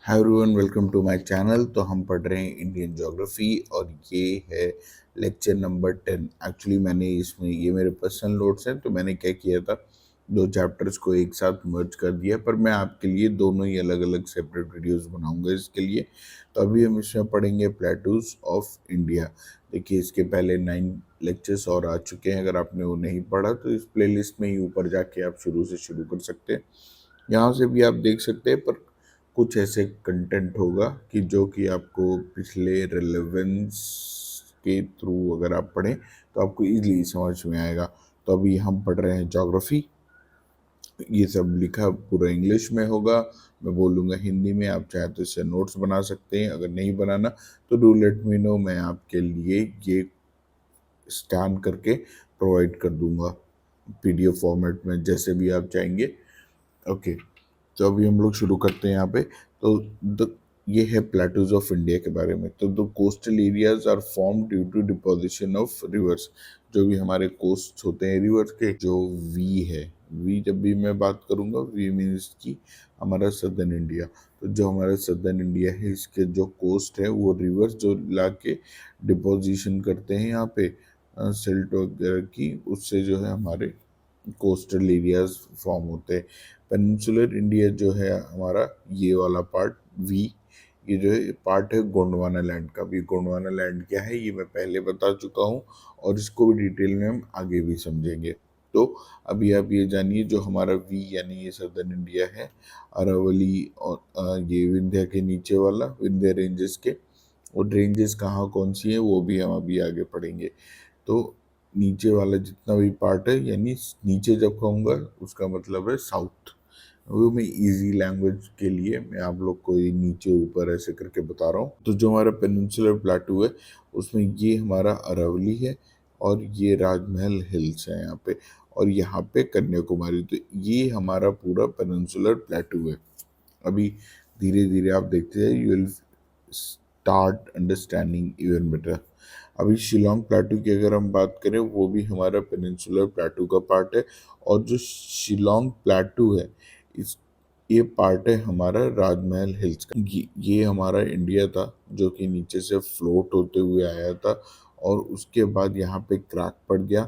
Hi everyone, welcome to my channel. तो हम पढ़ रहे हैं इंडियन ज्योग्राफी और ये है लेक्चर नंबर 10। एक्चुअली मैंने इसमें ये मेरे पर्सनल नोट्स हैं, तो मैंने क्या किया था, दो चैप्टर्स को एक साथ मर्ज कर दिया। पर मैं आपके लिए दोनों ही अलग अलग सेपरेट वीडियोस बनाऊंगा इसके लिए। तो अभी हम इसमें पढ़ेंगे प्लेटूज ऑफ इंडिया। देखिए, इसके पहले 9 लेक्चर्स और आ चुके हैं। अगर आपने वो नहीं पढ़ा तो इस प्लेलिस्ट में ही ऊपर जाके आप शुरू से शुरू कर सकते हैं। यहाँ से भी आप देख सकते हैं, पर कुछ ऐसे कंटेंट होगा कि जो कि आपको पिछले रिलेवेंस के थ्रू अगर आप पढ़ें तो आपको इजीली समझ में आएगा। तो अभी हम पढ़ रहे हैं ज्योग्राफी। ये सब लिखा पूरा इंग्लिश में होगा, मैं बोलूँगा हिंदी में। आप चाहे तो इससे नोट्स बना सकते हैं, अगर नहीं बनाना तो डू लेट मी नो, मैं आपके लिए ये स्कैन करके प्रोवाइड कर दूंगा पीडीएफ फॉर्मेट में, जैसे भी आप चाहेंगे। ओके, तो अभी हम लोग शुरू करते हैं यहाँ पे। तो द ये है प्लेटूज ऑफ इंडिया के बारे में। तो the coastal areas are form due to deposition of rivers. जो भी हमारे कोस्ट होते हैं रिवर्स के, जो वी है, वी जब भी मैं बात करूँगा, वी मीन्स की हमारा सदर्न इंडिया। तो जो हमारा सदर्न इंडिया है, इसके जो कोस्ट है वो रिवर्स जो ला के डिपोजिशन करते हैं यहाँ पे सिल्ट वगैरह की, उससे जो है हमारे कोस्टल एरियाज फॉर्म होते हैं। पेनिनसुलर इंडिया जो है हमारा, ये वाला पार्ट वी, ये जो है पार्ट है गोंडवाना लैंड का। भी गोंडवाना लैंड क्या है ये मैं पहले बता चुका हूँ, और इसको भी डिटेल में हम आगे भी समझेंगे। तो अभी आप ये जानिए, जो हमारा वी यानी ये सदर्न इंडिया है, अरावली और ये विंध्या के नीचे वाला, विंध्या रेंजेस के। और रेंजेस कहाँ कौन सी है वो भी हम अभी आगे पढ़ेंगे। तो नीचे वाला जितना भी पार्ट है, यानी नीचे जब कहूँगा उसका मतलब है साउथ। वो मैं इजी लैंग्वेज के लिए मैं आप लोग को ये नीचे ऊपर ऐसे करके बता रहा हूँ। तो जो हमारा पेनिनसुलर प्लेटू है, उसमें ये हमारा अरावली है, और ये राजमहल हिल्स है यहाँ पे, और यहाँ पे कन्याकुमारी। तो ये हमारा पूरा पेनिनसुलर प्लेटू है। अभी धीरे धीरे आप देखते हैं, you will start understanding even better. अभी शिलोंग प्लेटू की अगर हम बात करें, वो भी हमारा पेनिनसुलर प्लेटू का पार्ट है। और जो शिलोंग प्लेटू है, इस ये पार्ट है हमारा राजमहल हिल्स का। ये हमारा इंडिया था, जो कि नीचे से फ्लोट होते हुए आया था, और उसके बाद यहाँ पे क्रैक पड़ गया।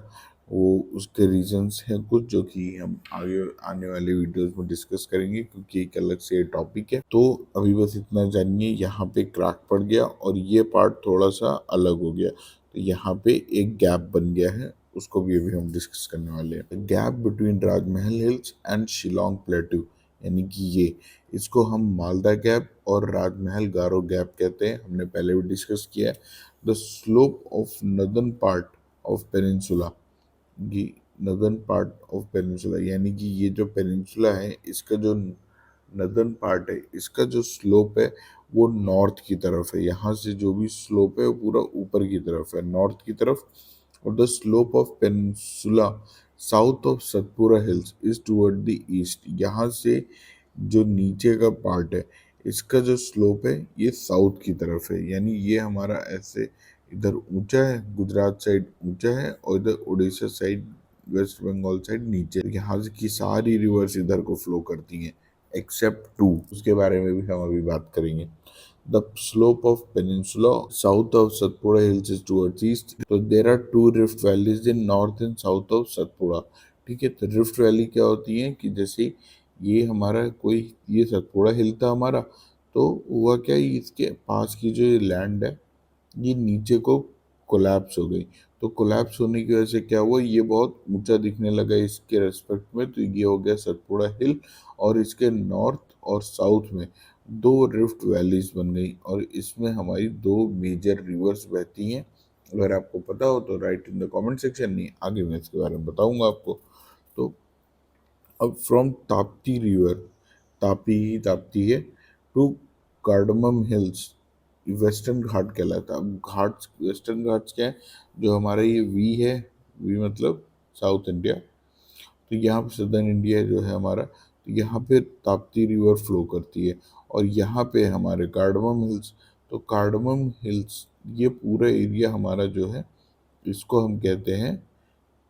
वो उसके रीजंस हैं कुछ, जो कि हम आगे आने वाले वीडियोस में डिस्कस करेंगे, क्योंकि एक अलग से टॉपिक है। तो अभी बस इतना जानिए, यहाँ पे क्रैक पड़ गया और ये पार्ट थोड़ा सा अलग हो गया। तो यहाँ पे एक गैप बन गया है, उसको भी अभी हम डिस्कस करने वाले हैं। Gap between Rajmahal hills and Shillong प्लेटू, यानी कि ये, इसको हम मालदा गैप और राजमहल गारो गैप कहते हैं। हमने पहले भी डिस्कस किया है। The slope of northern part of peninsula, ये नदर्न पार्ट ऑफ पेनिनसुला, यानी कि ये जो पेनिनसुला है, इसका जो नदर्न पार्ट है, इसका जो स्लोप है वो नॉर्थ की तरफ है। यहाँ से जो भी स्लोप है वो पूरा ऊपर की तरफ है, नॉर्थ की तरफ। और the slope of peninsula south of Satpura hills is toward the east. यहाँ से जो नीचे का पार्ट है, इसका जो स्लोप है ये साउथ की तरफ है। यानी ये हमारा ऐसे इधर ऊंचा है, गुजरात साइड ऊंचा है, और इधर उड़ीसा साइड, वेस्ट बंगाल साइड नीचे। यहाँ से की सारी रिवर्स इधर को फ्लो करती हैं, एक्सेप्ट टू, उसके बारे में भी हम अभी बात करेंगे। The slope of peninsula south of Satpura hills is towards east. तो there are two rift valleys in north and south of Satpura. ठीक है, तो रिफ्ट वैली क्या होती है कि जैसे ये हमारा कोई, ये सतपुड़ा हिल था हमारा, तो हुआ क्या, इसके पास की जो लैंड है ये नीचे को कोलैप्स हो गई। तो कोलैप्स होने की वजह से क्या हुआ, ये बहुत ऊंचा दिखने लगा इसके रेस्पेक्ट में। तो ये हो गया सतपुड़ा हिल, और इसके नॉर्थ और साउथ में दो रिफ्ट वैलीज बन गई, और इसमें हमारी दो मेजर रिवर्स बहती हैं। अगर आपको पता हो तो right in the comment section, नहीं आगे मैं इसके बारे में बताऊंगा आपको। तो अब फ्रॉम ताप्ती रिवर, तापी ही ताप्ती है, टू कार्डमम हिल्स, वेस्टर्न घाट कहलाता है। अब घाट, वेस्टर्न घाट्स क्या है, जो हमारा ये वी है, वी मतलब साउथ इंडिया। तो यहाँ पे सदर्न इंडिया जो है हमारा, तो यहाँ पे ताप्ती रिवर फ्लो करती है, और यहाँ पे हमारे कार्डमम हिल्स। तो कार्डमम हिल्स, ये पूरा एरिया हमारा जो है, इसको हम कहते हैं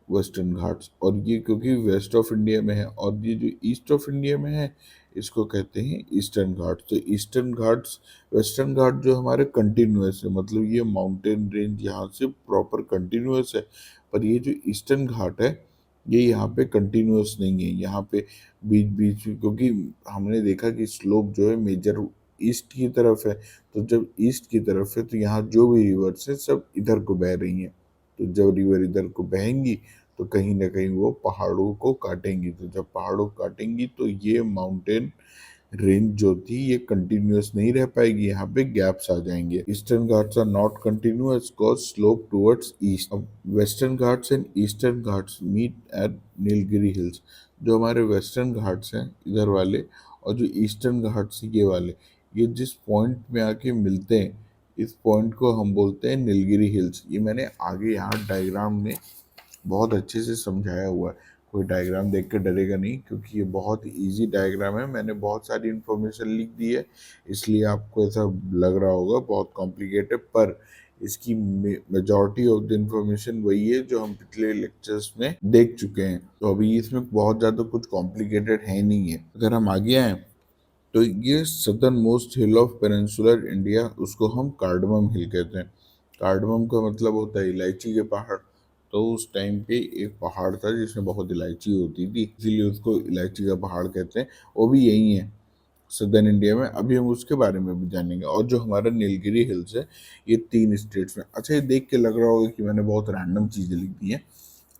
वेस्टर्न घाट्स। और ये क्योंकि वेस्ट ऑफ इंडिया में है, और ये जो ईस्ट ऑफ इंडिया में है, इसको कहते हैं ईस्टर्न घाट्स। तो ईस्टर्न घाट्स, वेस्टर्न घाट जो हमारे कंटिन्यूअस है, मतलब ये माउंटेन रेंज यहाँ से प्रॉपर कंटिन्यूअस है, पर ये जो ईस्टर्न घाट है ये यहाँ पे कंटिन्यूअस नहीं है, यहाँ पे बीच बीच में, क्योंकि हमने देखा कि स्लोप जो है मेजर ईस्ट की तरफ है, तो जब ईस्ट की तरफ है तो यहाँ जो भी रिवर्स है सब इधर को बह रही हैं, तो जब रिवर इधर को बहेंगी तो कहीं ना कहीं वो पहाड़ों को काटेंगी, तो जब पहाड़ों को काटेंगी तो ये माउंटेन रेंज जो थी ये कंटिन्यूअस नहीं रह पाएगी, यहाँ पे गैप्स आ जाएंगे। Eastern Ghats are not continuous cause slope towards east. अब Western Ghats and Eastern Ghats meet at Nilgiri hills. जो हमारे वेस्टर्न घाट्स हैं इधर वाले और जो ईस्टर्न घाट्स ये वाले, ये जिस पॉइंट में आके मिलते हैं इस पॉइंट को हम बोलते हैं नीलगिरी हिल्स। ये मैंने आगे यहाँ डायग्राम में बहुत अच्छे से समझाया हुआ है, कोई डायग्राम देख के डरेगा नहीं, क्योंकि ये बहुत इजी डायग्राम है, मैंने बहुत सारी इन्फॉर्मेशन लिख दी है, इसलिए आपको ऐसा लग रहा होगा बहुत कॉम्प्लिकेटेड, पर इसकी मेजॉरिटी ऑफ द इन्फॉर्मेशन वही है जो हम पिछले लेक्चर्स में देख चुके हैं, तो अभी इसमें बहुत ज़्यादा कुछ कॉम्प्लिकेटेड है नहीं है। अगर हम आगे आए तो ये southern most hill of peninsular India, उसको हम कार्डमम हिल कहते हैं। कार्डमम का मतलब होता है इलायची के पहाड़, तो उस टाइम पे एक पहाड़ था जिसमें बहुत इलायची होती थी, इसीलिए उसको इलायची का पहाड़ कहते हैं, वो भी यही है सदर्न इंडिया में। अभी हम उसके बारे में भी जानेंगे। और जो हमारा नीलगिरी हिल्स है ये 3 स्टेट्स में। अच्छा, ये देख के लग रहा होगा कि मैंने बहुत रैंडम चीज़ें लिख दी हैं,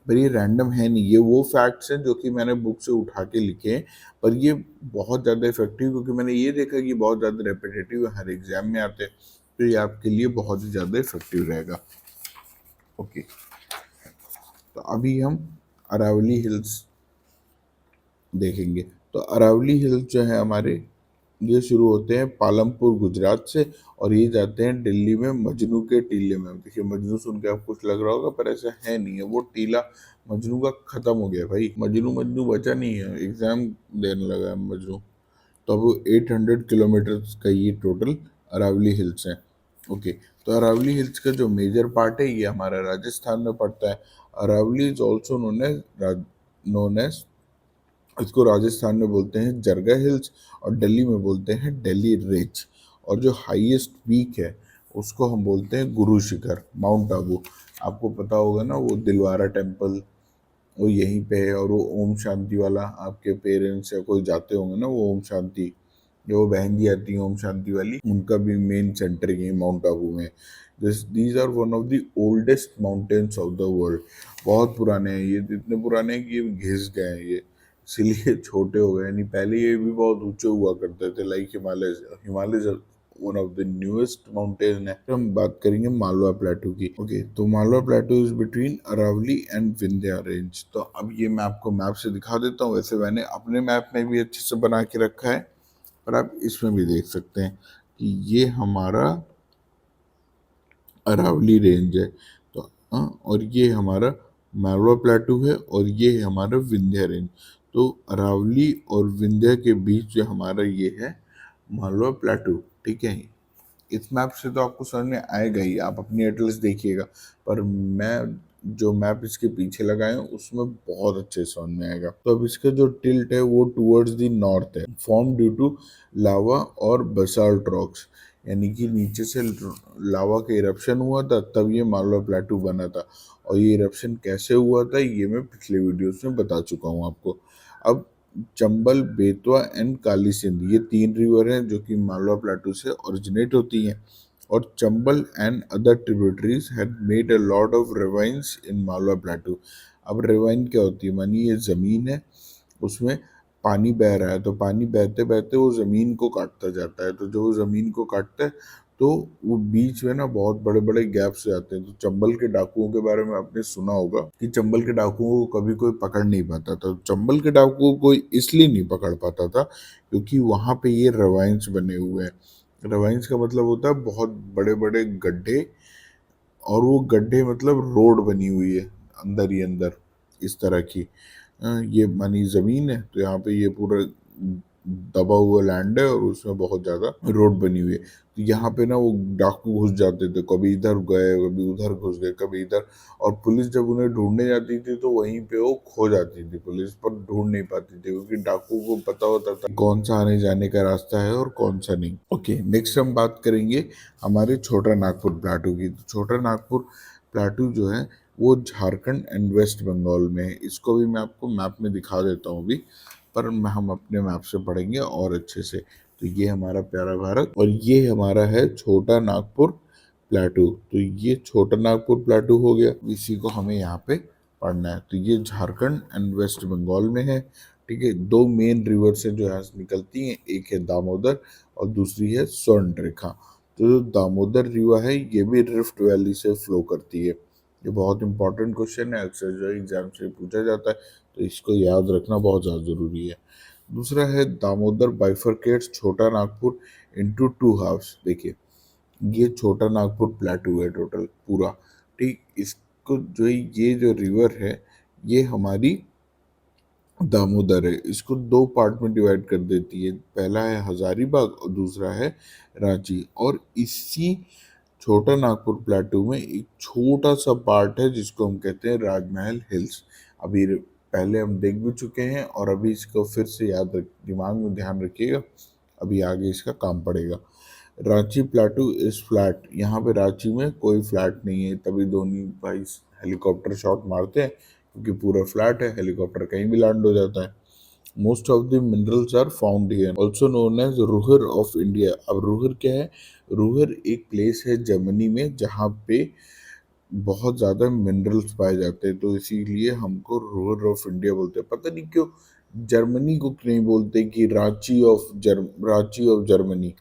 पर ये रैंडम है नहीं, ये वो फैक्ट्स हैं जो कि मैंने बुक से उठा के लिखे हैं, पर ये बहुत ज़्यादा इफेक्टिव, क्योंकि मैंने ये देखा कि बहुत ज़्यादा रेपिटेटिव हर एग्जाम में आते हैं, तो ये आपके लिए बहुत ही ज़्यादा इफेक्टिव रहेगा। ओके, तो अभी हम अरावली हिल्स देखेंगे। तो अरावली हिल्स जो है हमारे, ये शुरू होते हैं पालमपुर गुजरात से और ये जाते हैं दिल्ली में मजनू के टीले में। देखिए मजनू सुन के आपको कुछ लग रहा होगा, पर ऐसा है नहीं है, वो टीला मजनू का खत्म हो गया भाई, मजनू मजनू बचा नहीं है, एग्जाम देने लगा है मजनू। तो अब 800 किलोमीटर का ये टोटल अरावली हिल्स है। ओके, तो अरावली हिल्स का जो मेजर पार्ट है ये हमारा राजस्थान में पड़ता है। Aravalli is also known as, इसको राजस्थान में बोलते हैं जरगा हिल्स और दिल्ली में बोलते हैं दिल्ली रिज। और जो हाईएस्ट पीक है उसको हम बोलते हैं गुरु शिखर, माउंट आबू। आपको पता होगा ना, वो दिलवारा टेम्पल वो यहीं पे है, और वो ओम शांति वाला, आपके पेरेंट्स या कोई जाते होंगे ना वो ओम शांति, जो बहन जी आती है ओम शांति वाली, उनका भी मेन सेंटर यही माउंट आबू में। These are one of the oldest mountains of the world. बहुत पुराने हैं ये, इतने पुराने हैं कि ये घिस गए हैं ये, इसीलिए छोटे हो गए, यानी पहले ये भी बहुत ऊंचे हुआ करते थे, like Himalaya. Himalaya one of the newest mountain है। हम बात करेंगे मालवा प्लेटू की। ओके, तो Malwa plateau is between Aravalli and Vindhya range. तो अब ये मैं आपको मैप से दिखा देता हूँ, वैसे मैंने अपने मैप में भी अच्छे से बना के रखा है, पर आप इसमें भी देख सकते हैं कि ये हमारा अरावली रेंज है, तो और ये हमारा मालवा प्लेटू है और ये है हमारा विंध्या रेंज। तो अरावली और विंध्या के बीच जो हमारा ये है मालवा प्लेटू, ठीक है। इस मैप से तो आपको समझ में आएगा ही, आप अपनी एटलस देखिएगा, पर मैं जो मैप इसके पीछे लगाए हूँ उसमें बहुत अच्छे से समझ में आएगा। तो अब इसका जो टिल्ट है वो टुवर्ड्स द नॉर्थ है, फॉर्म ड्यू टू लावा और बसाल्ट रॉक्स, यानी कि नीचे से लावा का इरप्शन हुआ था तब ये मालवा प्लेटू बना था। और ये इरप्शन कैसे हुआ था ये मैं पिछले वीडियोस में बता चुका हूँ आपको। अब चंबल, बेतवा एंड काली सिंध, ये 3 रिवर हैं जो कि मालवा प्लेटू से ओरिजिनेट होती हैं। और Chambal and other tributaries had made a lot of ravines in Malwa plateau. अब रिवाइन क्या होती है, मानिए ये ज़मीन है, उसमें पानी बह रहा है, तो पानी बहते बहते वो ज़मीन को काटता जाता है, तो जो वो ज़मीन को काटता है तो वो बीच में ना बहुत बड़े बड़े गैप्स जाते हैं। तो चंबल के डाकुओं के बारे में आपने सुना होगा कि चंबल के डाकुओं को कभी कोई पकड़ नहीं पाता था। चंबल के डाकुओं को इसलिए नहीं पकड़ पाता था क्योंकि वहाँ पे ये रवाइंस बने हुए हैं। रवाइंस का मतलब होता है बहुत बड़े बड़े गड्ढे, और वो गड्ढे मतलब रोड बनी हुई है अंदर ही अंदर इस तरह की। ये मानी ज़मीन है तो यहाँ पे ये पूरा दबा हुआ लैंड है और उसमें बहुत ज़्यादा रोड बनी हुई है। तो यहाँ पे ना वो डाकू घुस जाते थे, कभी इधर गए, कभी उधर घुस गए, कभी इधर। और पुलिस जब उन्हें ढूंढने जाती थी तो वहीं पे वो खो जाती थी, पुलिस पर ढूंढ नहीं पाती थी, क्योंकि डाकू को पता होता था कौन सा आने जाने का रास्ता है और कौन सा नहीं। ओके, नेक्स्ट हम बात करेंगे हमारे छोटा नागपुर प्लाटू की। तो छोटा नागपुर प्लाटू जो है वो झारखंड एंड वेस्ट बंगाल में है। इसको भी मैं आपको मैप में दिखा देता हूँ अभी, पर हम अपने मैप से पढ़ेंगे और अच्छे से। तो ये हमारा प्यारा भारत और ये हमारा है छोटा नागपुर प्लाटू। तो ये छोटा नागपुर प्लाटू हो गया, इसी को हमें यहाँ पे पढ़ना है। तो ये झारखंड एंड वेस्ट बंगाल में है। ठीक है, दो मेन रिवर से जो यहाँ से निकलती हैं, एक है दामोदर और दूसरी है स्वर्णरेखा। तो जो दामोदर रिवर है ये भी रिफ्ट वैली से फ्लो करती है। ये बहुत इंपॉर्टेंट क्वेश्चन है, अक्सर जो एग्जाम से पूछा जाता है, तो इसको याद रखना बहुत ज़्यादा ज़रूरी है। दूसरा है दामोदर बाइफरकेट्स छोटा नागपुर इनटू टू हाफ्स। देखिए, ये छोटा नागपुर प्लेटू है टोटल पूरा। ठीक, इसको जो ये जो रिवर है ये हमारी दामोदर है, इसको दो पार्ट में डिवाइड कर देती है। पहला है हजारीबाग और दूसरा है रांची। और इसी छोटा नागपुर प्लेटू में एक छोटा सा पार्ट है जिसको हम कहते हैं राजमहल हिल्स। अभी पहले हम देख भी चुके हैं और अभी इसको फिर से दिमाग में ध्यान रखिएगा, अभी आगे इसका काम पड़ेगा। रांची प्लेटू इज फ्लैट, यहाँ पे रांची में कोई फ्लैट नहीं है, तभी धोनी भाई हेलीकॉप्टर शॉट मारते हैं, क्योंकि पूरा फ्लैट है, हेलीकॉप्टर कहीं भी लैंड हो जाता है। Most of the minerals are found here, also known as Ruhr of India. अब रुहर क्या है? रुहर एक प्लेस है जर्मनी में जहाँ पे बहुत ज़्यादा मिनरल्स पाए जाते हैं, तो इसीलिए हमको रुहर ऑफ इंडिया बोलते हैं। पता नहीं क्यों जर्मनी को नहीं बोलते कि रांची ऑफ जर्मनी।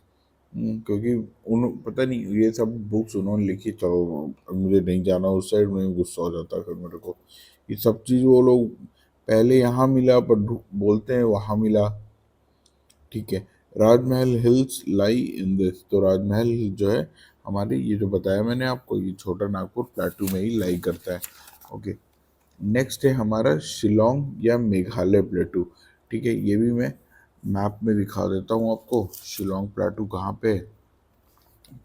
क्योंकि उन पता नहीं ये सब बुक्स उन्होंने लिखी, चलो अब मुझे नहीं जाना उस साइड में, गुस्सा हो जाता है फिर मेरे को। ये सब चीज़ वो लोग पहले यहाँ मिला पर बोलते हैं वहाँ मिला। ठीक है, राजमहल हिल्स लाई इन दिस। तो राजमहल जो है हमारे, ये जो बताया मैंने आपको, ये छोटा नागपुर प्लेटू में ही लाई करता है। ओके, नेक्स्ट है हमारा शिलोंग या मेघालय प्लेटू। ठीक है, ये भी मैं मैप में दिखा देता हूँ आपको, शिलोंग प्लेटू कहाँ पे है।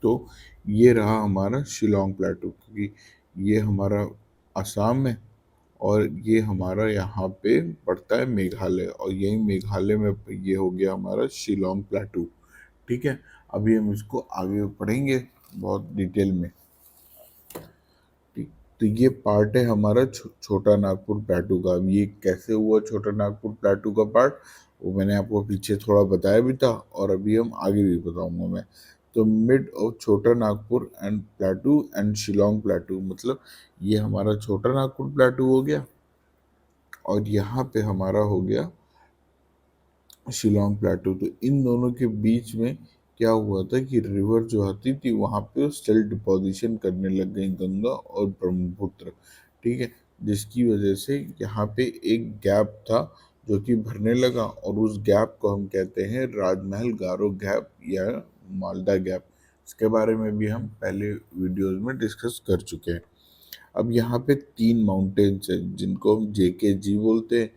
तो ये रहा हमारा शिलोंग प्लेटू, क्योंकि ये हमारा असम में और ये हमारा यहाँ पे पड़ता है मेघालय, और यही मेघालय में ये हो गया हमारा शिलोंग प्लेटू। ठीक है, अभी हम इसको आगे पढ़ेंगे बहुत डिटेल में। ठीक, तो ये पार्ट है हमारा छोटा नागपुर प्लेटू का। अब ये कैसे हुआ छोटा नागपुर प्लेटू का पार्ट, वो मैंने आपको पीछे थोड़ा बताया भी था और अभी हम आगे भी बताऊंगा मैं। तो मिड ऑफ छोटा नागपुर एंड प्लेटू एंड शिलोंग प्लेटू, मतलब ये हमारा छोटा नागपुर प्लेटू हो गया और यहाँ पे हमारा हो गया शिलोंग प्लेटू। तो इन दोनों के बीच में क्या हुआ था कि रिवर जो आती थी वहाँ पे सेल्फ डिपोजिशन करने लग गई गंगा और ब्रह्मपुत्र। ठीक है, जिसकी वजह से यहाँ पे एक गैप था जो कि भरने लगा, और उस गैप को हम कहते हैं राजमहल गारो गैप या मालदा गैप। इसके बारे में भी हम पहले वीडियोस में डिस्कस कर चुके हैं। अब यहाँ पे तीन माउंटेन्स हैं जिनको हम JKG बोलते हैं।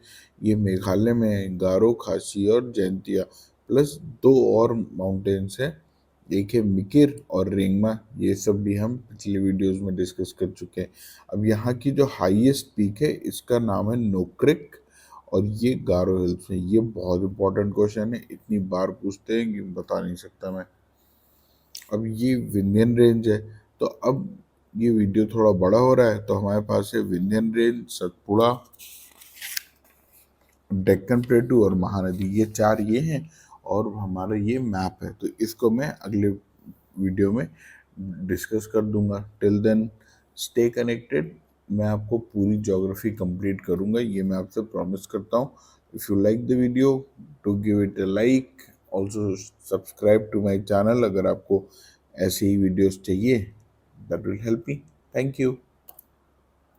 ये मेघालय में है, गारो, खासी और जैंतिया, प्लस दो और माउंटेन्स हैं, एक है मिकिर और रेंगमा। ये सब भी हम पिछले वीडियोस में डिस्कस कर चुके हैं। अब यहाँ की जो हाईएस्ट पीक है इसका नाम है नोक्रिक, और ये गारो हिल्स में। ये बहुत इंपॉर्टेंट क्वेश्चन है, इतनी बार पूछते हैं कि बता नहीं सकता मैं। अब ये विंध्यन रेंज है। तो अब ये वीडियो थोड़ा बड़ा हो रहा है, तो हमारे पास है विंध्यन रेंज, सतपुड़ा, डेक्कन प्लेटू और महानदी, ये चार ये हैं। और हमारा ये मैप है, तो इसको मैं अगले वीडियो में डिस्कस कर दूंगा। टिल देन स्टे कनेक्टेड, मैं आपको पूरी ज्योग्राफी कंप्लीट करूंगा, ये मैं आपसे प्रॉमिस करता हूँ। If you like the video, to give it a like, also subscribe to my channel अगर आपको ऐसे ही वीडियोस चाहिए, that will help me. Thank you.